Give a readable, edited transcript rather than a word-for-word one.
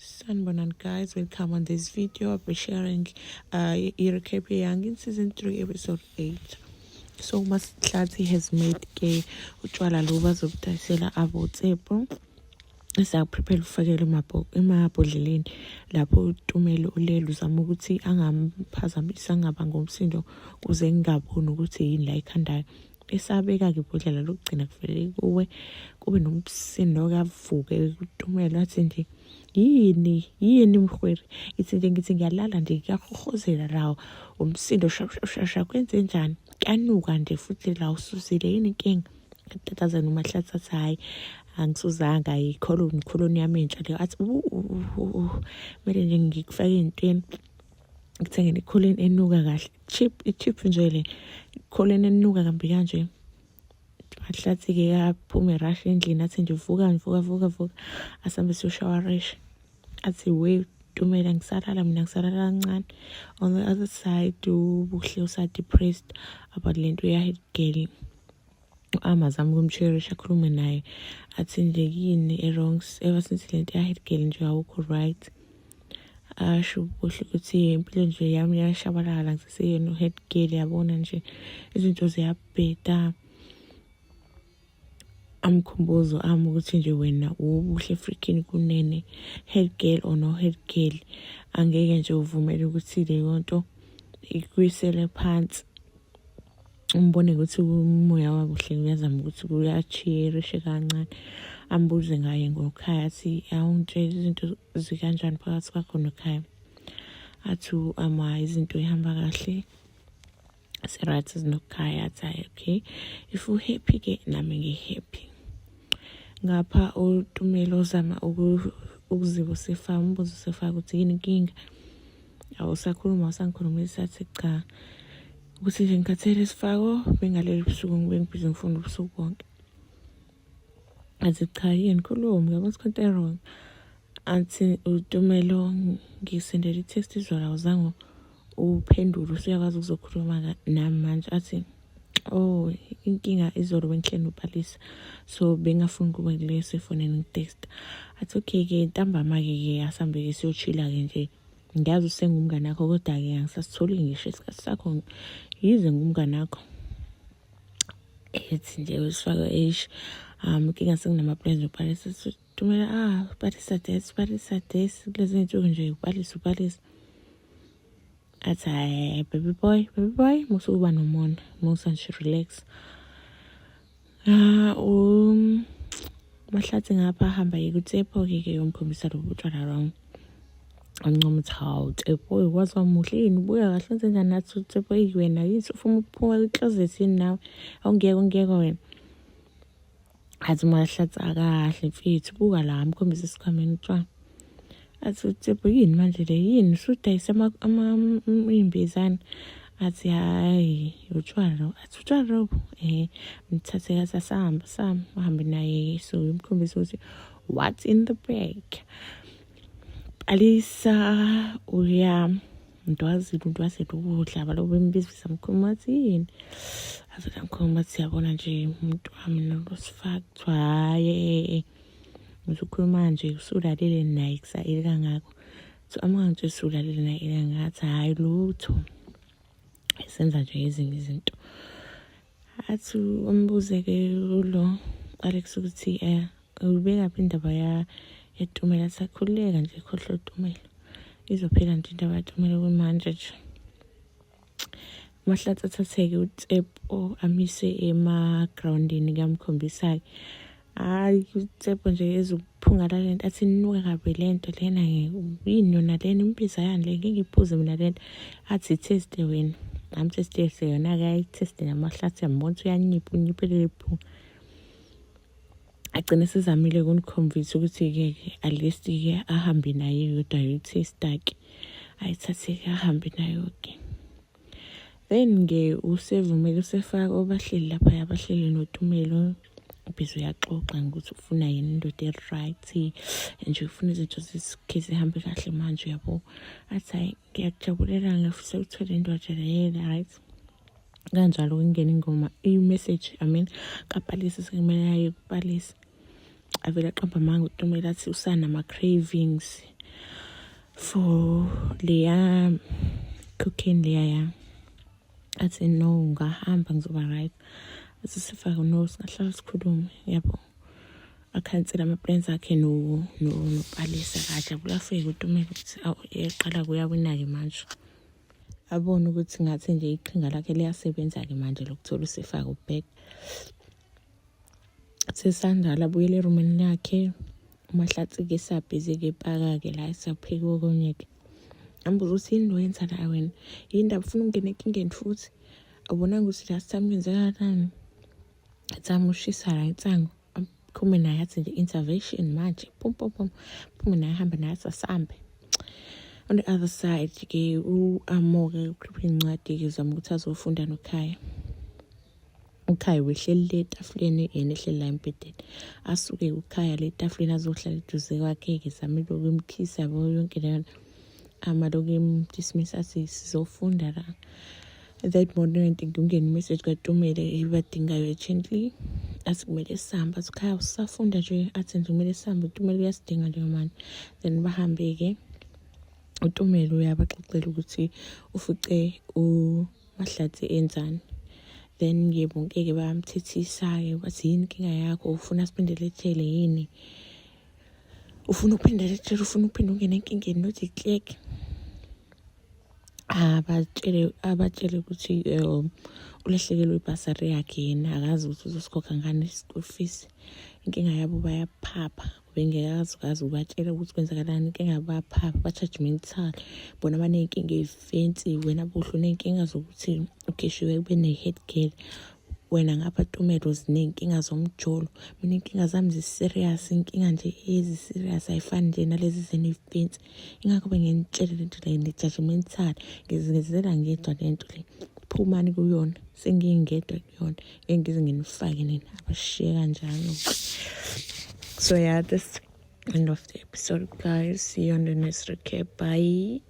Sanbonan guys, welcome on this video. I'll be sharing recap Young in season 3 episode 8. So Maslati has made ke utshwala loba zobudayisela abotsepho prepare ukufakela emabhodleleni lapho uTumelo ulele uzama ukuthi angamphazamisa angaba ngomsindo kuze ngingaboni ukuthi yini la ikhandayo. Esabeka ke ibhodlela lokugcina kuvele kube nomsindo kavuke uTumelo athi nje yini mkhweri ithi nje ngithi ngiyalala nje ngiyahohozela lawo umsindo shasha kwenze njani kanuka nje futhi la ususile yini inkinga tatazana uMahlatsi athi hayi angisuzanga icolony yami entsha le athi mele nje ngikufake intweni ngithenge icolony enuka kahle cheap nje le icolony enuka kambi kanje. Mahlatsi ke yaphuma erush endlini athi nje vuka asambe siyoshawarisha athi we Tumela ngisalala mina ngisalala kancane. On the other side ubuhle usa depressed about lento ya head girl amazama ukumcherisha akhulume naye athi nje yini wrong ever since lento ya head girl nje awukho right. Asho ubuhle ukuthi impilo nje yami yashabalala ngiseyena head girl yabona nje izinto ziyabheda. Amkhumbuzo ukuthi nje wena ubuhle freaking kunene head girl or no head girl angeke nje uvumele ukuthi le yonto ikwisele phansi umbone ukuthi umoya wabuhle uyazama ukuthi kuyachiyerishe kancane. Ambuze ngaye ngokhaya athi awungitshela izinto zikanjani phakathi kwakho nokhaya athi ama izinto ihamba kahle siright nokhaya athi okay if you happy ke nami ngihappy. Ngapha uTumelo uzama ukuzibo sefa umbuzo sefa ukuthi yini inkinga awusakhuluma usangikhulumisa athi cha ukuthi nje ngikhathele isifako bengaleli busuku ngibengibhizi ngifunda ubusuku bonke athi cha yini khuluma yabo sikhonto wrong athi uTumelo ngisendele text izwala uzango uphendula usuyakwazi ukuzokhuluma nami manje athi oh inkinga izolo bengihleni ubhalisa so bengafuni kube kulesi efonini ngitext athi okay ke ntambama ke asambe ke siyochila ke nje ngiyazi usengumngane wakho kodwa ke angisasitholi ngisho isikhathi sakho yize ngumngane wakho ethi nje usifaka inkinga senginama plans ubhalisa Tumela bhalisa this kulezi zinsuku nje ubhalisa athi baby boy musuba nomona musa nje relax. Mahlatsi ngapha hamba yikutsepho ke yomkhombisa lobutshwala wrong ancoma thawu tsepho kwazi wamuhle yini ubuya kahle enze njani nathi tsepho wena yithi ufuna ukuphuma ecloset yini nawe awungeke wena athi Mahlatsi akahle mfethu buka la mkhombisa isikhwameni utshwala athi tsepho yini manje le yini usudayisa imbizana athi hayi utshwala athi utshwala mthathe kasasahamba uhambe naye so umkhombisa ukuthi what's in the bag Alisa uya ntwazile ukudla balobo bembizisa mkhuluma athi yini afika mkhuluma athi yabona nje umuntu wami nolosifactor haye usukhuluma nje usulalele naye kusayile kangako so amanganje usulalele naye ngathi hayi lutho esenza nje ezinye izinto athi umbuze ke lo Alex ukuthi ubeka phi indaba ya eTumela sakhuleka nje khohlo uTumela izophela nje indaba yaTumela kumanje nje. Mahlatsi athatheke uTsepho amise emagroundini kamkhombisa hayi uTsepho nje ezokuphunga la lento athi nuka kabi lento lena yini yona lena impiza yani le ngingiphuze mina lento athi test wena am test yona ke test naMahlatsi yambona unyiphelele iphunga agcina sizamile ukuniconvince ukuthi ke at least ke ahambe naye yodwa uyitesta ke ayithathe ke ahambe nayo ke then ke usevumile usefaka obahleli lapha yabahleli noTumelo ubhizi uyaxoxa ukuthi ufuna yini indoda right nje ufuna izinto zesikhize ihambe kahle manje yabo athi ngiyakujabulela ngifisa ukuthola indoda le right kanjalo ingena ingoma i-message kaphalisa sekumele aye kuphalisa avela qamba manga uTumela athi usanama cravings for leya cocaine leya. Athi no, ungahamba ngizoba right. Athi sifake no, singahlala sikhulume, yabo. Akhansela ama-plans akhe noPalesa kajabula afike uTumela ukuthi eqala kuyawina-ke manje. Abone ukuthi ngathi nje iqhinga lakhe liyasebenza-ke manje lokuthola usifaka ubhek. Sesandala abuyele erumini yakhe. UMahlatsi-ke sabhizi-ke epaka-ke la esapheka okunye-ke. Ambuza ukuthi yini lo yenza la wena? Yini ndaba ufuna ukungena enkingeni futhi? Awubonanga ukuthi last time kwenzakalani? Athi ushisa la insango. Aphume naye athi nje intervention manje. Pum. Phume naye ahambe naye asasambe. On the other side-ke u-Amo-ke ukhipha incwadi-ke uzama ukuthi azofunda noKhaya. UKhaya wehleli le etafuleni yena ehleli la embhedeni. Asuke uKhaya le etafuleni azohlala eduze kwakhe-ke zamile ukumkhisa yabo yonke leyo. Amaloku emdismiss athi sizofunda la. That morning ngingena i-message kaTumela ebadingayo urgently. Athi kumele sihambe. Athi uKhaya usafunda nje. Athi nje kumele sihambe. uTumela uyasidinga nje manje. Then bahambe-ke. uTumela uyabaxoxela ukuthi ufice uMahlatsi enzani. Then yebo ngeke bayamthethisa-ke bathi yini inkinga yakho, ufuna siphindele etshele yini? Ufuna ukuphindela etshele, ufuna ukuphinde ungene enkingeni not iklek. Abatshele ukuthi ulahlekelwe ibhasari yakhe yena akazi ukuthi uzosikhokha ngani i-school fees. Inkinga yabo bayaphapha. Bengekazi ubatshela ukuthi kwenzakalani. Inkinga yabo bayaphapha ba-judgmental. Bona baney'nkinga ey'fensi. Wena bohlwe uney'nkinga zokuthi ukhishiwe kube ne-head girl. Wena ngapha Tumelo ziney'nkinga zomjolo. Mina iy'nkinga zami zi-serious. Inkinga nje ezi-serious ayifani nje nalezi zeney'fensi. Ingakho bengenitshele le nto le ne-judgmental. Ngizenzela ngedwa le nto le. Phumani kuyona. Sengingedwa kuyona. Ngeke ngize nginifake nina abashiye kanjalo. So yeah, this end of the episode, guys. See you on the next recap. Bye.